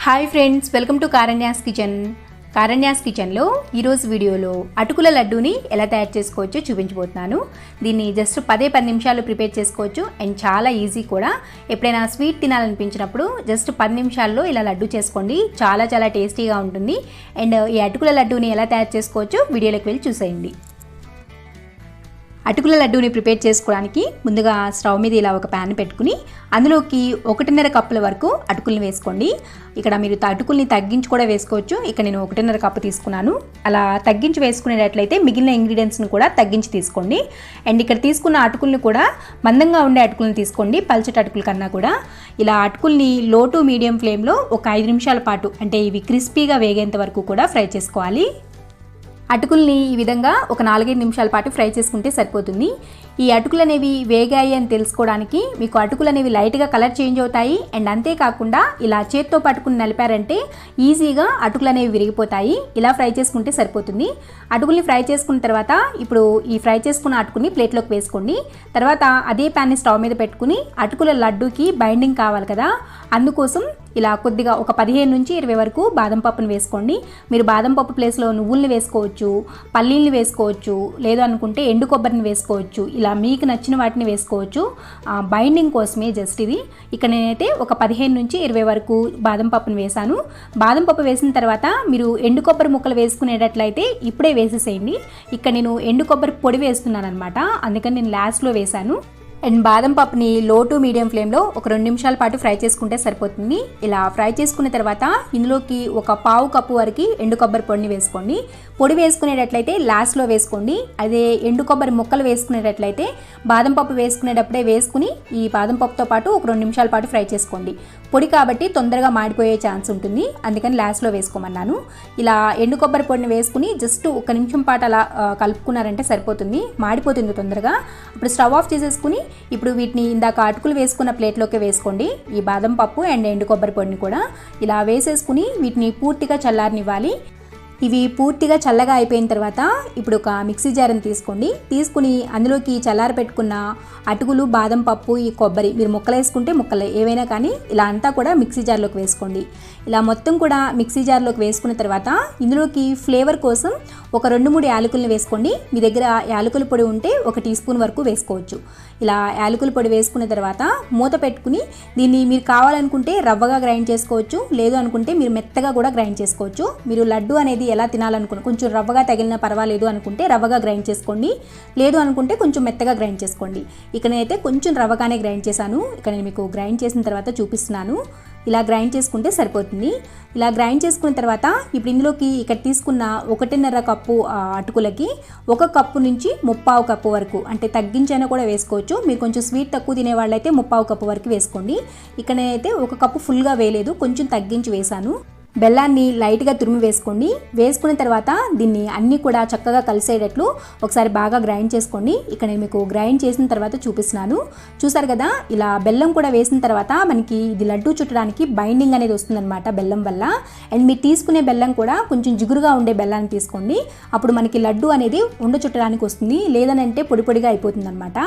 Hi friends, welcome to Karanya's kitchen. Karanya's కిచెన్లో ఈరోజు వీడియోలో అటుకుల లడ్డూని ఎలా తయారు చేసుకోవచ్చో చూపించబోతున్నాను. దీన్ని జస్ట్ 10 నిమిషాలు ప్రిపేర్ చేసుకోవచ్చు అండ్ చాలా ఈజీ కూడా. ఎప్పుడైనా స్వీట్ తినాలనిపించినప్పుడు జస్ట్ 10 నిమిషాల్లో ఇలా లడ్డు చేసుకోండి, చాలా చాలా టేస్టీగా ఉంటుంది. అండ్ ఈ అటుకుల లడ్డూని ఎలా తయారు చేసుకోవచ్చో వీడియోలోకి వెళ్ళి చూసేయండి. అటుకుల లడ్డూని ప్రిపేర్ చేసుకోవడానికి ముందుగా స్టవ్ మీద ఇలా ఒక ప్యాన్ పెట్టుకుని అందులోకి 1.5 కప్పుల వరకు అటుకుల్ని వేసుకోండి. ఇక్కడ మీరు అటుకుల్ని తగ్గించి కూడా వేసుకోవచ్చు. ఇక్కడ నేను 1.5 కప్పు తీసుకున్నాను. అలా తగ్గించి వేసుకునేటట్లయితే మిగిలిన ఇంగ్రీడియంట్స్ని కూడా తగ్గించి తీసుకోండి. అండ్ ఇక్కడ తీసుకున్న అటుకుల్ని కూడా మందంగా ఉండే అటుకుల్ని తీసుకోండి, పల్చటి అటుకుల కన్నా కూడా. ఇలా అటుకుల్ని లో టు మీడియం ఫ్లేమ్లో ఒక 5 నిమిషాల పాటు, అంటే ఇవి క్రిస్పీగా వేగేంత వరకు కూడా ఫ్రై చేసుకోవాలి. అటుకుల్ని ఈ విధంగా ఒక 4-5 నిమిషాల పాటు ఫ్రై చేసుకుంటే సరిపోతుంది. ఈ అటుకులు అనేవి వేగాయి అని తెలుసుకోవడానికి మీకు అటుకులు అనేవి లైట్గా కలర్ చేంజ్ అవుతాయి. అండ్ అంతేకాకుండా ఇలా చేత్తో పట్టుకుని నలిపారంటే ఈజీగా అటుకులు అనేవి విరిగిపోతాయి. ఇలా ఫ్రై చేసుకుంటే సరిపోతుంది. అటుకుల్ని ఫ్రై చేసుకున్న తర్వాత ఇప్పుడు ఈ ఫ్రై చేసుకున్న అటుకుని ప్లేట్లోకి వేసుకోండి. తర్వాత అదే ప్యాన్ని స్టవ్ మీద పెట్టుకుని అటుకుల లడ్డూకి బైండింగ్ కావాలి కదా, అందుకోసం ఇలా కొద్దిగా ఒక 15 నుంచి 20 వరకు బాదం పప్పును వేసుకోండి. మీరు బాదం పప్పు ప్లేస్లో నువ్వుల్ని వేసుకోవచ్చు, పల్లీల్ని వేసుకోవచ్చు, లేదు అనుకుంటే ఎండు కొబ్బరిని వేసుకోవచ్చు. ఇలా మీకు నచ్చిన వాటిని వేసుకోవచ్చు. బైండింగ్ కోసమే జస్ట్ ఇది. ఇక్కడ నేనైతే ఒక 15 నుంచి 20 వరకు బాదం పప్పును వేశాను. బాదం పప్పు వేసిన తర్వాత మీరు ఎండు కొబ్బరి ముక్కలు వేసుకునేటట్లయితే ఇప్పుడే వేసేసేయండి. ఇక్కడ నేను ఎండు కొబ్బరి పొడి వేస్తున్నాను అనమాట, అందుకని నేను లాస్ట్లో వేశాను. అండ్ బాదం పప్పుని లో టు మీడియం ఫ్లేమ్లో ఒక 2 నిమిషాల పాటు ఫ్రై చేసుకుంటే సరిపోతుంది. ఇలా ఫ్రై చేసుకున్న తర్వాత ఇందులోకి ఒక 1/2 కప్పు వరకు ఎండు కొబ్బరి పొడిని వేసుకోండి. పొడి వేసుకునేటట్లయితే లాస్ట్లో వేసుకోండి. అదే ఎండు కొబ్బరి ముక్కలు వేసుకునేటట్లయితే బాదం పప్పు వేసుకునేటప్పుడే వేసుకుని ఈ బాదం పప్పుతో పాటు ఒక 2 నిమిషాల పాటు ఫ్రై చేసుకోండి. పొడి కాబట్టి తొందరగా మాడిపోయే ఛాన్స్ ఉంటుంది, అందుకని లాస్ట్లో వేసుకోమన్నాను. ఇలా ఎండు కొబ్బరి పొడిని వేసుకుని జస్ట్ 1 నిమిషం పాటు అలా కలుపుకున్నారంటే సరిపోతుంది, మాడిపోతుంది తొందరగా. అప్పుడు స్టవ్ ఆఫ్ చేసేసుకుని ఇప్పుడు వీటిని ఇందాక అటుకులు వేసుకున్న ప్లేట్లోకి వేసుకోండి. ఈ బాదం పప్పు అండ్ ఎండు కొబ్బరి పొడిని కూడా ఇలా వేసేసుకుని వీటిని పూర్తిగా చల్లారనివ్వాలి. ఇవి పూర్తిగా చల్లగా అయిపోయిన తర్వాత ఇప్పుడు ఒక మిక్సీ జార్ని తీసుకుని అందులోకి చల్లారి పెట్టుకున్న అటుకులు, బాదం పప్పు, ఈ కొబ్బరి, మీరు ముక్కలు వేసుకుంటే ముక్కలే ఏవైనా కానీ ఇలా అంతా కూడా మిక్సీ జార్లోకి వేసుకోండి. ఇలా మొత్తం కూడా మిక్సీ జార్లోకి వేసుకున్న తర్వాత ఇందులోకి ఫ్లేవర్ కోసం ఒక 2-3 యాలకుల్ని వేసుకోండి. మీ దగ్గర యాలకుల పొడి ఉంటే 1 టీ స్పూన్ వరకు వేసుకోవచ్చు. ఇలా యాలకుల పొడి వేసుకున్న తర్వాత మూత పెట్టుకుని దీన్ని మీరు కావాలనుకుంటే రవ్వగా గ్రైండ్ చేసుకోవచ్చు, లేదు అనుకుంటే మీరు మెత్తగా కూడా గ్రైండ్ చేసుకోవచ్చు. మీరు లడ్డు అనేది ఎలా తినాలనుకున్న కొంచెం రవ్వగా తగిలినా పర్వాలేదు అనుకుంటే రవ్వగా గ్రైండ్ చేసుకోండి, లేదు అనుకుంటే కొంచెం మెత్తగా గ్రైండ్ చేసుకోండి. ఇక్కడ నేనైతే కొంచెం రవ్వగానే గ్రైండ్ చేశాను. ఇక్కడ నేను మీకు గ్రైండ్ చేసిన తర్వాత చూపిస్తున్నాను. ఇలా గ్రైండ్ చేసుకుంటే సరిపోతుంది. ఇలా గ్రైండ్ చేసుకున్న తర్వాత ఇప్పుడు ఇందులోకి ఇక్కడ తీసుకున్న 1.5 కప్పు అటుకులకి 1 కప్పు నుంచి 3/4 కప్పు వరకు, అంటే తగ్గించైనా కూడా వేసుకోవచ్చు. మీరు కొంచెం స్వీట్ తక్కువ తినేవాళ్ళైతే 3/4 కప్పు వరకు వేసుకోండి. ఇక్కడ నేనైతే 1 కప్పు ఫుల్గా వేయలేదు, కొంచెం తగ్గించి వేశాను. బెల్లాన్ని లైట్గా తురిమి వేసుకోండి. వేసుకున్న తర్వాత దీన్ని అన్నీ కూడా చక్కగా కలిసేటట్లు ఒకసారి బాగా గ్రైండ్ చేసుకోండి. ఇక్కడ నేను మీకు గ్రైండ్ చేసిన తర్వాత చూపిస్తున్నాను. చూసారు కదా, ఇలా బెల్లం కూడా వేసిన తర్వాత మనకి ఇది లడ్డు చుట్టడానికి బైండింగ్ అనేది వస్తుందన్నమాట బెల్లం వల్ల. అండ్ మీరు తీసుకునే బెల్లం కూడా కొంచెం జిగురుగా ఉండే బెల్లాన్ని తీసుకోండి. అప్పుడు మనకి లడ్డు అనేది ఉండ చుట్టడానికి వస్తుంది, లేదనంటే పొడి పొడిగా అయిపోతుంది అనమాట.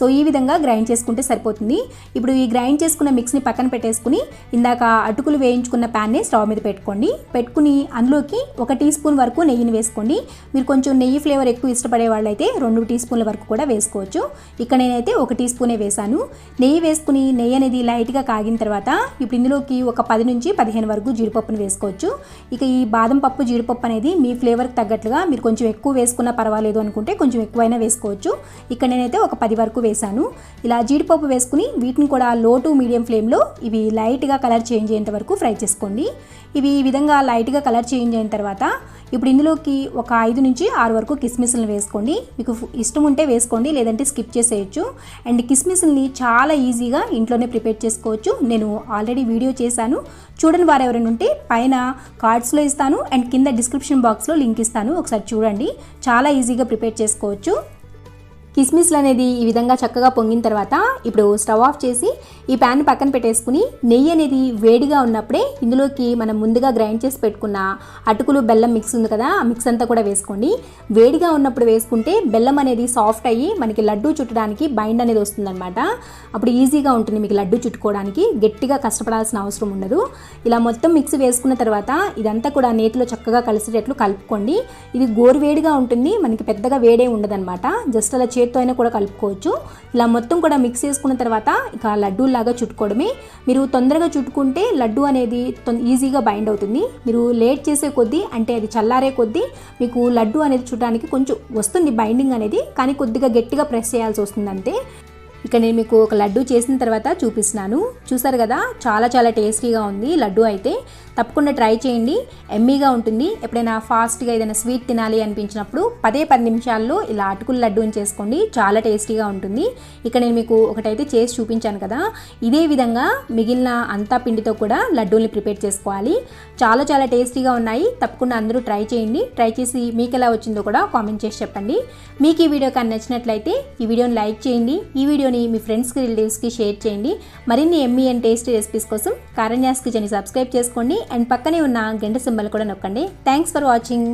సో ఈ విధంగా గ్రైండ్ చేసుకుంటే సరిపోతుంది. ఇప్పుడు ఈ గ్రైండ్ చేసుకున్న మిక్స్ని పక్కన పెట్టేసుకుని ఇందాక అటుకులు వేయించుకున్న ప్యాన్ని స్టవ్ మీద పెట్టుకుని అందులోకి 1 టీ స్పూన్ వరకు నెయ్యిని వేసుకోండి. మీరు కొంచెం నెయ్యి ఫ్లేవర్ ఎక్కువ ఇష్టపడే వాళ్ళైతే 2 టీ స్పూన్ల వరకు కూడా వేసుకోవచ్చు. ఇక్కడ నేనైతే 1 టీ స్పూనే వేశాను. నెయ్యి వేసుకుని నెయ్యి అనేది లైట్గా కాగిన తర్వాత ఇప్పుడు ఇందులోకి ఒక 10 నుంచి 15 వరకు జీడిపప్పును వేసుకోవచ్చు. ఇక ఈ బాదం పప్పు, జీడిపప్పు అనేది మీ ఫ్లేవర్కి తగ్గట్లుగా మీరు కొంచెం ఎక్కువ వేసుకున్నా పర్వాలేదు అనుకుంటే కొంచెం ఎక్కువైనా వేసుకోవచ్చు. ఇక్కడ నేనైతే ఒక 10 వరకు వేశాను. ఇలా జీడిపప్పు వేసుకుని వీటిని కూడా లో టు మీడియం ఫ్లేమ్లో ఇవి లైట్గా కలర్ చేంజ్ అయ్యేంత వరకు ఫ్రై చేసుకోండి. ఇవి ఈ విధంగా లైట్గా కలర్ చేంజ్ అయిన తర్వాత ఇప్పుడు ఇందులోకి ఒక 5 నుంచి 6 వరకు కిస్మిస్లను వేసుకోండి. మీకు ఇష్టం ఉంటే వేసుకోండి, లేదంటే స్కిప్ చేసేయచ్చు. అండ్ కిస్మిస్ని చాలా ఈజీగా ఇంట్లోనే ప్రిపేర్ చేసుకోవచ్చు. నేను ఆల్రెడీ వీడియో చేశాను, చూడని వారు ఎవరైనా ఉంటే పైన కార్డ్స్లో ఇస్తాను అండ్ కింద డిస్క్రిప్షన్ బాక్స్లో లింక్ ఇస్తాను, ఒకసారి చూడండి. చాలా ఈజీగా ప్రిపేర్ చేసుకోవచ్చు. కిస్మిస్లు అనేది ఈ విధంగా చక్కగా పొంగిన తర్వాత ఇప్పుడు స్టవ్ ఆఫ్ చేసి ఈ ప్యాన్ పక్కన పెట్టేసుకుని నెయ్యి అనేది వేడిగా ఉన్నప్పుడే ఇందులోకి మనం ముందుగా గ్రైండ్ చేసి పెట్టుకున్న అటుకులు బెల్లం మిక్స్ ఉంది కదా, ఆ మిక్స్ అంతా కూడా వేసుకోండి. వేడిగా ఉన్నప్పుడు వేసుకుంటే బెల్లం అనేది సాఫ్ట్ అయ్యి మనకి లడ్డు చుట్టడానికి బైండ్ అనేది వస్తుందన్నమాట. అప్పుడు ఈజీగా ఉంటుంది మీకు లడ్డు చుట్టుకోవడానికి, గట్టిగా కష్టపడాల్సిన అవసరం ఉండదు. ఇలా మొత్తం మిక్స్ వేసుకున్న తర్వాత ఇదంతా కూడా నేతిలో చక్కగా కలిసేటట్లు కలుపుకోండి. ఇది గోరువేడిగా ఉంటుంది, మనకి పెద్దగా వేడే ఉండదన్నమాట. జస్ట్ అలా చేత్తో అయినా కూడా కలుపుకోవచ్చు. ఇలా మొత్తం కూడా మిక్స్ చేసుకున్న తర్వాత ఇక లడ్డూలాగా చుట్టుకోవడమే. మీరు తొందరగా చుట్టుకుంటే లడ్డు అనేది ఈజీగా బైండ్ అవుతుంది. మీరు లేట్ చేసే కొద్దీ అంటే అది చల్లారే కొద్దీ మీకు లడ్డు అనేది చుట్టడానికి కొంచెం వస్తుంది బైండింగ్ అనేది, కానీ కొద్దిగా గట్టిగా ప్రెస్ చేయాల్సి వస్తుంది అంతే. ఇక నేను మీకు ఒక లడ్డు చేసిన తర్వాత చూపిస్తున్నాను. చూసారు కదా, చాలా చాలా టేస్టీగా ఉంది లడ్డు అయితే. తప్పకుండా ట్రై చేయండి, ఎమ్మీగా ఉంటుంది. ఎప్పుడైనా ఫాస్ట్గా ఏదైనా స్వీట్ తినాలి అనిపించినప్పుడు 10 నిమిషాల్లో ఇలా అటుకుల లడ్డూని చేసుకోండి, చాలా టేస్టీగా ఉంటుంది. ఇక నేను మీకు ఒకటైతే చేసి చూపించాను కదా, ఇదే విధంగా మిగిలిన అంతా పిండితో కూడా లడ్డూల్ని ప్రిపేర్ చేసుకోవాలి. చాలా చాలా టేస్టీగా ఉన్నాయి. తప్పకుండా అందరూ ట్రై చేయండి. ట్రై చేసి మీకు ఎలా వచ్చిందో కూడా కామెంట్ చేసి చెప్పండి. మీకు ఈ వీడియో కానీ నచ్చినట్లయితే ఈ వీడియోని లైక్ చేయండి, ఈ వీడియోని మీ ఫ్రెండ్స్కి రిలేటివ్స్కి షేర్ చేయండి. మరిన్ని ఎమ్మీ అండ్ టేస్టీ రెసిపీస్ కోసం కారణ్యాస్ కిచెన్ని సబ్స్క్రైబ్ చేసుకోండి అండ్ పక్కనే ఉన్న గంట సింబల్ కూడా నొక్కండి. Thanks for watching.